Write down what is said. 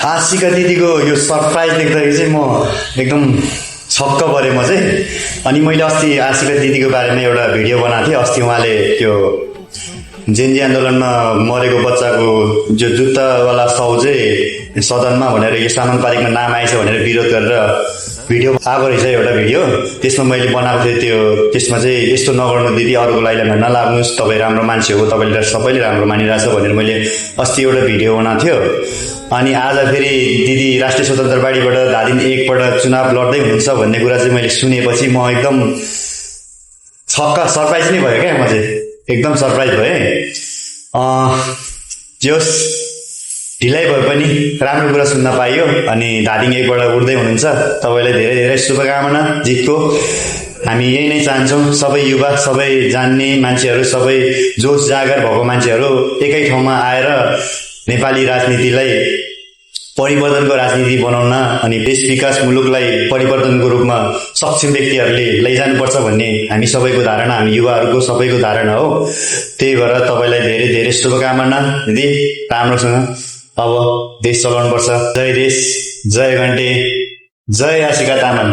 आशिका दिदीको यो सरप्राइज देख्दाखेरि चाहिँ म एकदम छक्क परेँ म चाहिँ। अनि मैले अस्ति आशिका दिदीको बारेमा एउटा भिडियो बनाएको थिएँ। अस्ति उहाँले त्यो जेनजी आन्दोलनमा मरेको बच्चाको जो जुत्तावाला साउ चाहिँ सदनमा भनेर यो समानुपातिकमा नाम आएछ भनेर विरोध गरेर भिडियो आएको रहेछ एउटा भिडियो। त्यसमा मैले बनाएको थिएँ त्यो, त्यसमा चाहिँ यस्तो नगर्नु दिदी, अरूको लागि नलाग्नुहोस्, तपाईँ राम्रो मान्छे हो, तपाईँले सबैले राम्रो मानिरहेछ भनेर मैले अस्ति एउटा भिडियो बनाएको थियो। अनि आज फेरि दिदी राष्ट्रिय स्वतन्त्र पार्टीबाट धादिङ 1 पल्ट चुनाव लड्दै हुनुहुन्छ भन्ने कुरा चाहिँ मैले सुनेपछि म एकदम सरप्राइज नै भयो क्या। म चाहिँ एकदम सरप्राइज भएँ। जस ढिलाइ भए पनि राम्रो कुरा सुन्न पाइयो। अनि धादिङ 1 बाट उठ्दै हुनुहुन्छ, तपाईँलाई धेरै धेरै शुभकामना जितको। हामी यही नै चाहन्छौँ, सबै युवा, सबै जान्ने मान्छेहरू, सबै जोस जागर भएको मान्छेहरू एकै ठाउँमा आएर नेपाली राजनीतिलाई परिवर्तनको राजनीति बनाउन अनि देश विकास मुलुकलाई परिवर्तनको रूपमा सक्षम व्यक्तिहरूले लैजानुपर्छ भन्ने हामी सबैको धारणा, हामी युवाहरूको सबैको धारणा हो। त्यही भएर तपाईँलाई धेरै धेरै शुभकामना दिदी, राम्रोसँग अब देश चलाउनुपर्छ। जय देश, जय घन्टे, जय आशिका तामाङ।